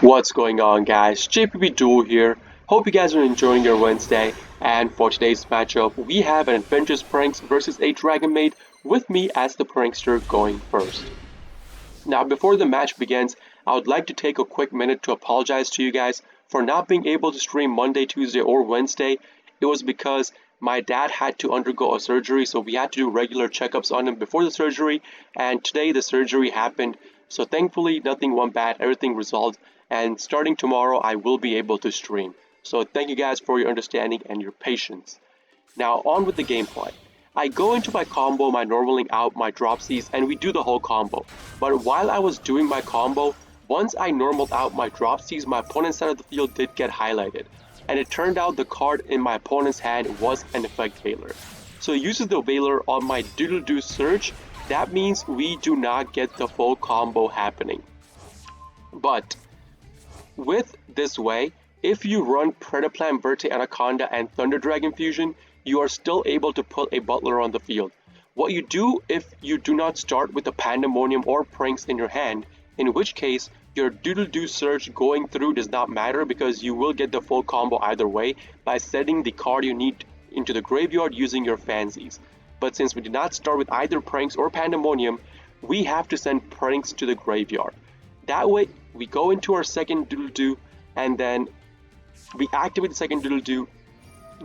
What's going on, guys? JPP Duel here. Hope you guys are enjoying your Wednesday. And for today's matchup, we have an Adventures Pranks versus a Dragon Maid with me as the prankster going first. Now, before the match begins, I would like to take a quick minute to apologize to you guys for not being able to stream Monday, Tuesday, or Wednesday. It was because my dad had to undergo a surgery, so we had to do regular checkups on him before the surgery, and today the surgery happened. So thankfully, nothing went bad, everything resolved, and starting tomorrow, I will be able to stream. So thank you guys for your understanding and your patience. Now, on with the gameplay. I go into my combo, my normaling out, my dropsies, and we do the whole combo. But while I was doing my combo, once I normaled out my dropsies, my opponent's side of the field did get highlighted. And it turned out the card in my opponent's hand was an effect Veiler. So it uses the Veiler on my Doodle-Doo Surge. That means we do not get the full combo happening. But with this way, if you run Predaplan, Verte Anaconda, and Thunder Dragon Fusion, you are still able to put a Butler on the field. What you do if you do not start with the Pandemonium or Pranks in your hand, in which case your Doodle-Doo Surge going through does not matter because you will get the full combo either way by setting the card you need into the graveyard using your Fansies. But since we did not start with either Pranks or Pandemonium, we have to send Pranks to the graveyard. That way, we go into our second Doodle-Doo and then we activate the second Doodle-Doo,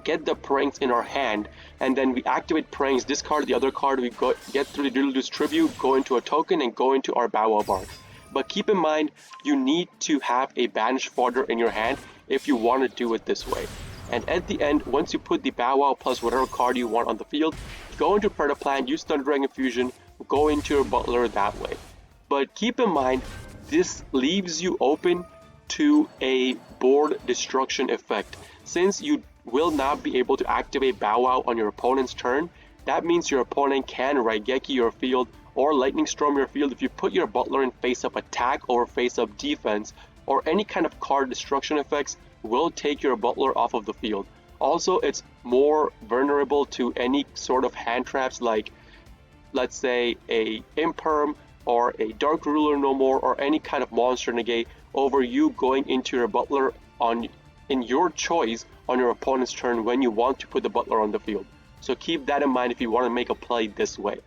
get the Pranks in our hand, and then we activate Pranks, discard the other card, we get through the Doodle-Doo's tribute, go into a token, and go into our Bow Wow Bark. But keep in mind, you need to have a banished fodder in your hand if you want to do it this way. And at the end, once you put the Bow Wow plus whatever card you want on the field, go into Predaplan, use Thunder Dragon Fusion, go into your Butler that way. But keep in mind, this leaves you open to a board destruction effect. Since you will not be able to activate Bow Wow on your opponent's turn, that means your opponent can Raigeki your field or Lightning Storm your field if you put your Butler in face-up attack or face-up defense, or any kind of card destruction effects will take your Butler off of the field. Also, it's more vulnerable to any sort of hand traps like, let's say, a Imperm or a Dark Ruler no more, or any kind of monster negate over you going into your Butler in your choice on your opponent's turn when you want to put the Butler on the field. So keep that in mind if you want to make a play this way.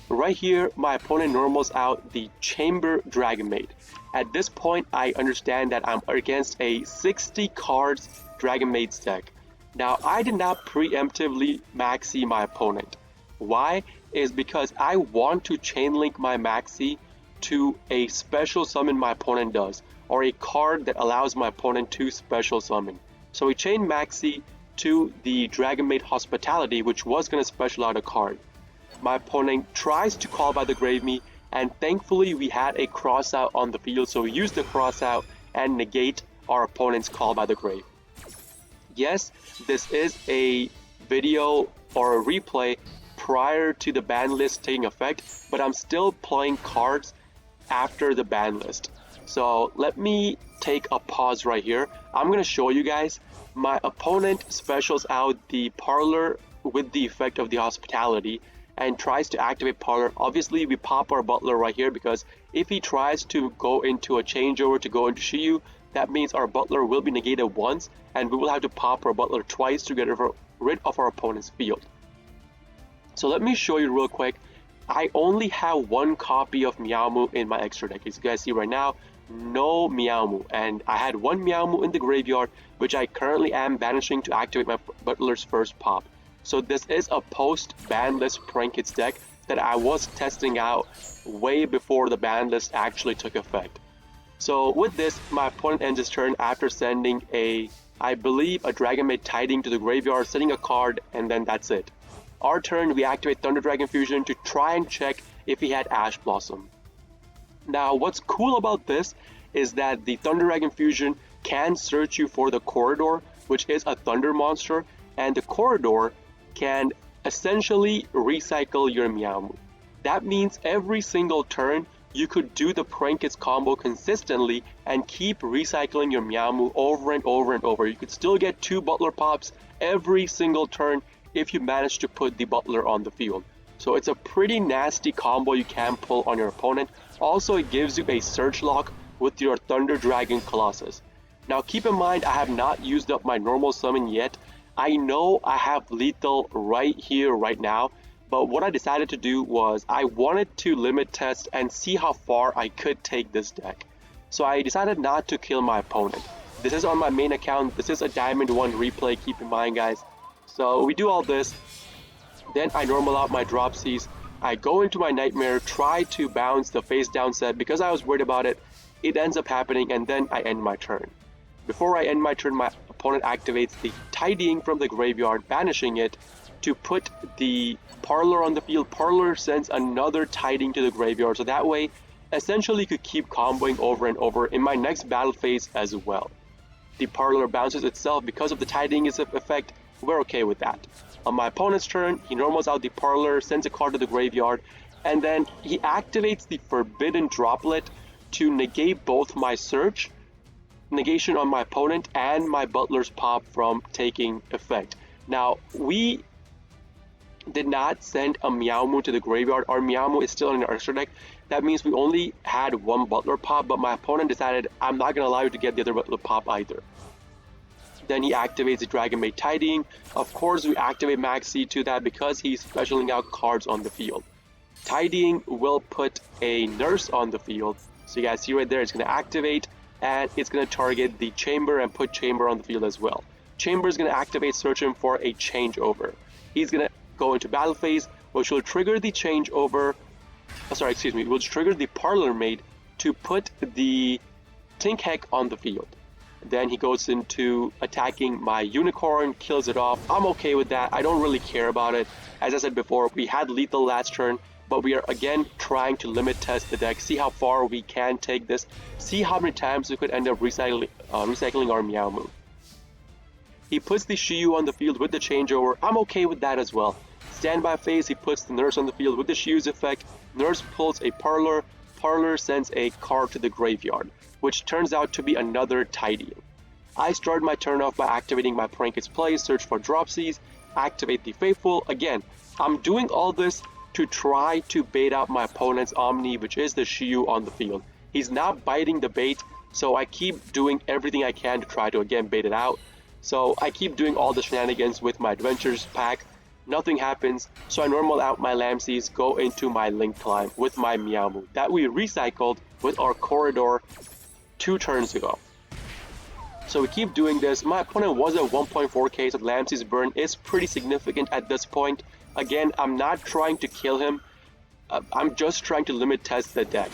Right here, my opponent normals out the Chamber Dragon Maid. At this point, I understand that I'm against a 60 cards Dragon Maid deck. Now, I did not preemptively maxi my opponent. Why? Is because I want to chainlink my maxi to a special summon my opponent does, or a card that allows my opponent to special summon. So we chain maxi to the Dragon Maid Hospitality, which was going to special out a card. My opponent tries to call by the Grave Me, and thankfully we had a cross out on the field, so we used the cross out and negate our opponent's call by the grave. Yes, this is a video or a replay prior to the ban list taking effect, but I'm still playing cards after the ban list. So let me take a pause right here. I'm going to show you guys. My opponent specials out the Parlor with the effect of the Hospitality and tries to activate Parlor. Obviously, we pop our Butler right here because if he tries to go into a changeover to go into Shiyu, that means our Butler will be negated once and we will have to pop our Butler twice to get rid of our opponent's field. So let me show you real quick. I only have one copy of Meow in my extra deck. As you guys see right now, no Meow, and I had one Meow in the graveyard, which I currently am banishing to activate my Butler's first pop. So this is a post-ban list prank hits deck that I was testing out way before the ban list actually took effect. So with this, my opponent ends his turn after sending I believe a Dragon Maid Tiding to the graveyard, setting a card, and then that's it. Our turn, we activate Thunder Dragon Fusion to try and check if he had Ash Blossom. Now, what's cool about this is that the Thunder Dragon Fusion can search you for the Corridor, which is a Thunder monster, and the Corridor can essentially recycle your Meow. That means every single turn, you could do the Prank Hits combo consistently and keep recycling your Meow over and over and over. You could still get 2 Butler pops every single turn if you manage to put the Butler on the field. So it's a pretty nasty combo you can pull on your opponent. Also, it gives you a search lock with your Thunder Dragon Colossus. Now keep in mind I have not used up my normal summon yet. I know I have lethal right here, right now, but what I decided to do was I wanted to limit test and see how far I could take this deck. So I decided not to kill my opponent. This is on my main account, this is a Diamond 1 replay, keep in mind guys. So we do all this, then I normal out my Dropsies, I go into my Nightmare, try to bounce the face down set because I was worried about it. It ends up happening and then I end my turn. Before I end my turn, my opponent activates the Tidying from the graveyard, banishing it to put the Parlor on the field. Parlor sends another Tidying to the graveyard, so that way essentially could keep comboing over and over in my next battle phase as well. The Parlor bounces itself because of the Tidying effect, we're okay with that. On my opponent's turn, he normals out the Parlor, sends a card to the graveyard, and then he activates the Forbidden Droplet to negate both my search, negation on my opponent, and my Butler's Pop from taking effect. Now, we did not send a Meow to the graveyard. Our Meow is still in our extra deck. That means we only had one Butler Pop, but my opponent decided, I'm not going to allow you to get the other Butler Pop either. Then he activates the Dragon Maid Tidying. Of course, we activate Maxi to that because he's specialing out cards on the field. Tidying will put a Nurse on the field. So you guys see right there, it's going to activate, and it's going to target the Chamber and put Chamber on the field as well. Chamber is going to activate, searching for a changeover. He's going to go into battle phase, which will trigger the changeover. Will trigger the Parlor Maid to put the Tinkhek on the field. Then he goes into attacking my Unicorn, kills it off. I'm okay with that. I don't really care about it. As I said before, we had lethal last turn, but we are again trying to limit test the deck, see how far we can take this, see how many times we could end up recycling our Meow move. He puts the Shiyu on the field with the changeover. I'm okay with that as well. Standby phase, he puts the Nurse on the field with the Shiyu's effect. Nurse pulls a Parlor. Parlor sends a card to the graveyard, which turns out to be another Tidying. I start my turn off by activating my Pranket's Play, search for Dropsies, activate the Faithful. Again, I'm doing all this to try to bait out my opponent's Omni, which is the Shiyu on the field. He's not biting the bait, so I keep doing everything I can to try to again bait it out. So I keep doing all the shenanigans with my Adventures pack. Nothing happens, so I normal out my Lamseys, go into my Link Climb with my Meow move that we recycled with our Corridor 2 turns ago. So we keep doing this. My opponent was at 1.4k, so Lamsey's burn is pretty significant at this point. Again, I'm not trying to kill him, I'm just trying to limit test the deck.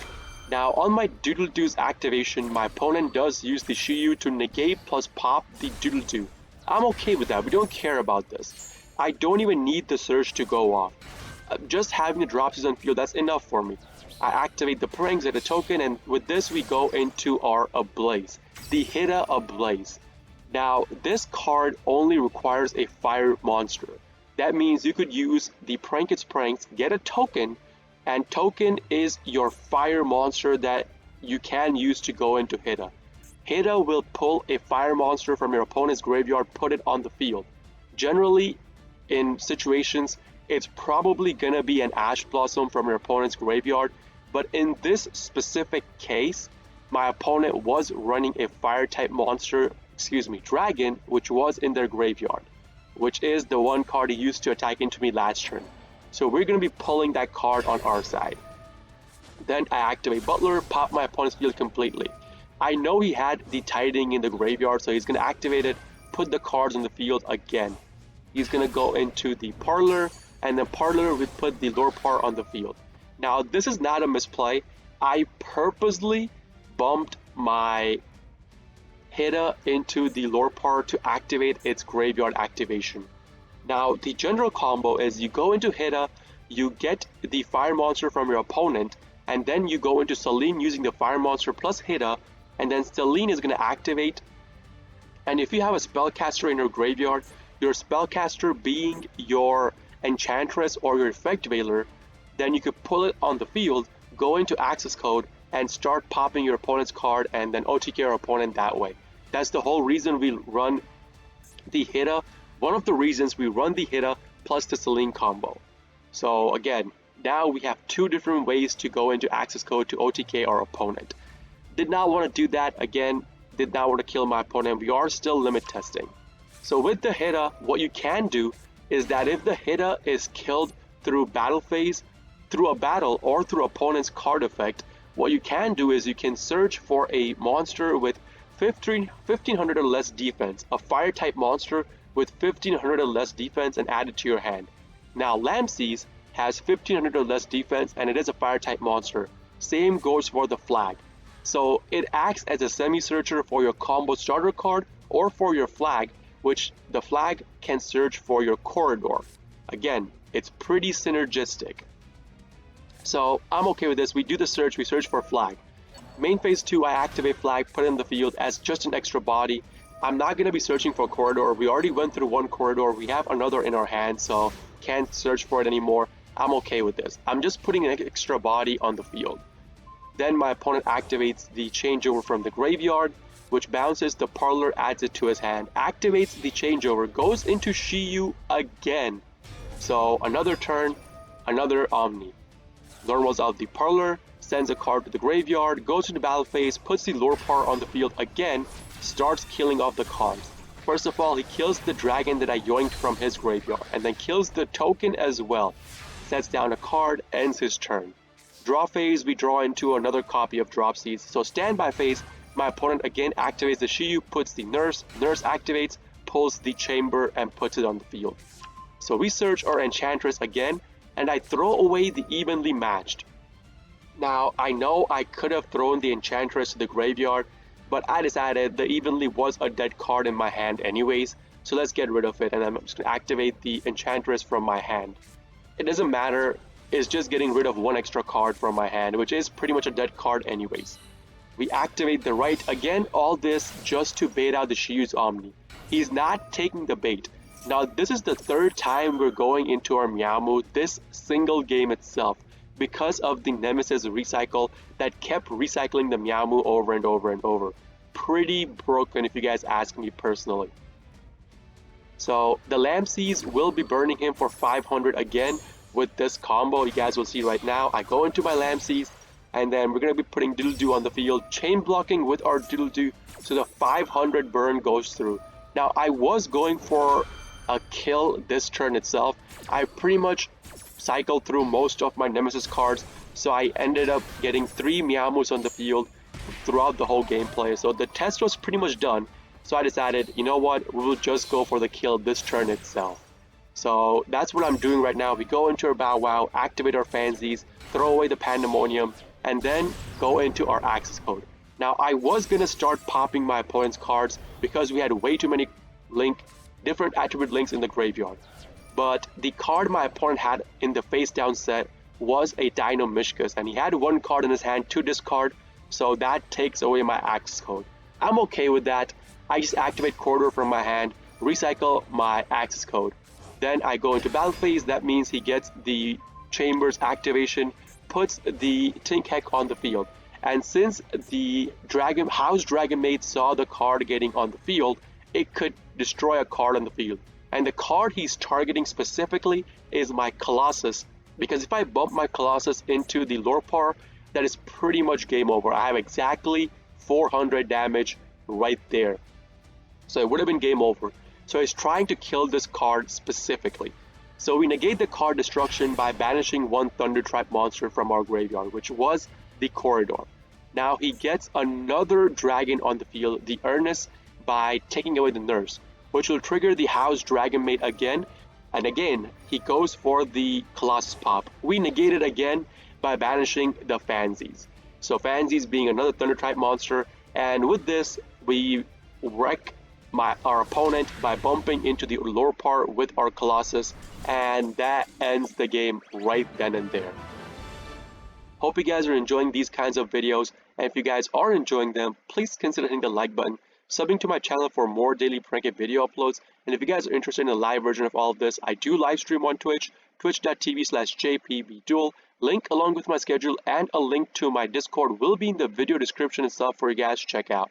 Now on my Doodle-Doo's activation, my opponent does use the Shiyu to negate plus pop the Doodle-Doo. I'm okay with that, we don't care about this. I don't even need the Surge to go off. Just having the Dropsies on field, that's enough for me. I activate the Pranks at a token, and with this we go into our Ablaze, the Hida Ablaze. Now this card only requires a fire monster. That means you could use the Pranket's Pranks, get a token, and token is your fire monster that you can use to go into Hida. Hida will pull a fire monster from your opponent's graveyard, put it on the field. Generally, in situations, it's probably gonna be an Ash Blossom from your opponent's graveyard, but in this specific case, my opponent was running a fire type monster, dragon, which was in their graveyard, which is the one card he used to attack into me last turn. So we're gonna be pulling that card on our side. Then I activate Butler, pop my opponent's field completely. I know he had the Tidying in the graveyard, so he's gonna activate it, put the cards on the field again. He's gonna go into the Parlor, and then Parlor will put the Lorpar on the field. Now this is not a misplay. I purposely bumped my Hida into the Lorpar to activate its graveyard activation. Now the general combo is you go into Hida, you get the fire monster from your opponent, and then you go into Selene using the fire monster plus Hida, and then Selene is gonna activate. And if you have a spellcaster in your graveyard, your spellcaster being your Enchantress or your Effect Veiler, then you could pull it on the field, go into access code, and start popping your opponent's card and then OTK your opponent that way. That's the whole reason we run the Hida. One of the reasons we run the Hida plus the Selene combo. So again, now we have two different ways to go into access code to OTK our opponent. Did not want to do that again. Did not want to kill my opponent. We are still limit testing. So with the Hida, what you can do is that if the Hida is killed through battle phase, through a battle, or through opponent's card effect, what you can do is you can search for a monster with 1500 or less defense, a fire type monster with 1500 or less defense, and add it to your hand. Now Lamses has 1500 or less defense and it is a fire type monster. Same goes for the flag. So it acts as a semi-searcher for your combo starter card or for your flag, which the flag can search for your corridor. Again, it's pretty synergistic. So I'm okay with this. We do the search, we search for flag. Main phase 2, I activate flag, put it in the field as just an extra body. I'm not going to be searching for corridor. We already went through one corridor. We have another in our hand, so can't search for it anymore. I'm okay with this. I'm just putting an extra body on the field. Then my opponent activates the changeover from the graveyard, which bounces the parlor, adds it to his hand, activates the changeover, goes into Yugioh again. So another turn, another Omni. Normals out the parlor, sends a card to the graveyard, goes into battle phase, puts the lore power on the field again, starts killing off the cards. First of all, he kills the dragon that I yoinked from his graveyard, and then kills the token as well. Sets down a card, ends his turn. Draw phase, we draw into another copy of Drop Seeds. So standby phase, my opponent again activates the Yugioh, puts the nurse activates, pulls the chamber, and puts it on the field. So we search our enchantress again, and I throw away the evenly matched. Now, I know I could have thrown the enchantress to the graveyard, but I decided the evenly was a dead card in my hand anyways, so let's get rid of it, and I'm just going to activate the enchantress from my hand. It doesn't matter, it's just getting rid of one extra card from my hand, which is pretty much a dead card anyways. We activate the right, again all this just to bait out the Yugioh's Omni. He's not taking the bait. Now this is the third time we're going into our Meow mode this single game itself, because of the Nemesis recycle that kept recycling the Meow over and over and over. Pretty broken if you guys ask me personally. So the Lamses will be burning him for 500 again with this combo. You guys will see right now. I go into my Lamses, and then we're going to be putting Doodle-Doo on the field, chain blocking with our Doodle-Doo, so the 500 burn goes through. Now I was going for a kill this turn itself. I pretty much cycled through most of my Nemesis cards, so I ended up getting 3 Meows on the field throughout the whole gameplay. So the test was pretty much done, so I decided, you know what, we will just go for the kill this turn itself. So that's what I'm doing right now. We go into our Bow Wow, activate our Fansies, throw away the Pandemonium, and then go into our access code. Now I was gonna start popping my opponent's cards because we had way too many different attribute links in the graveyard. But the card my opponent had in the face down set was a Dino Mishkas, and he had one card in his hand to discard, so that takes away my access code. I'm okay with that. I just activate Corridor from my hand, recycle my access code. Then I go into battle phase. That means he gets the Chambers activation, puts the Tinkek on the field. And since the House Dragon Maid saw the card getting on the field, it could destroy a card on the field. And the card he's targeting specifically is my Colossus, because if I bump my Colossus into the lore power, that is pretty much game over. I have exactly 400 damage right there. So it would have been game over. So he's trying to kill this card specifically. So we negate the card destruction by banishing one Thunder Tribe monster from our graveyard, which was the Corridor. Now he gets another dragon on the field, the Ernest, by taking away the Nurse, which will trigger the House Dragon Maid again, and again he goes for the Colossus pop. We negate it again by banishing the Fansies. So Fansies being another Thunder Tribe monster, and with this we wreck our opponent by bumping into the lore part with our Colossus, and that ends the game right then and there. Hope you guys are enjoying these kinds of videos, and if you guys are enjoying them, please consider hitting the like button, subbing to my channel for more daily prank video uploads, and if you guys are interested in a live version of all of this, I do live stream on Twitch, twitch.tv/jpbduel. Link along with my schedule and a link to my Discord will be in the video description itself for you guys to check out.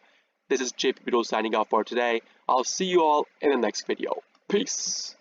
This is JPBduel signing off for today. I'll see you all in the next video. Peace!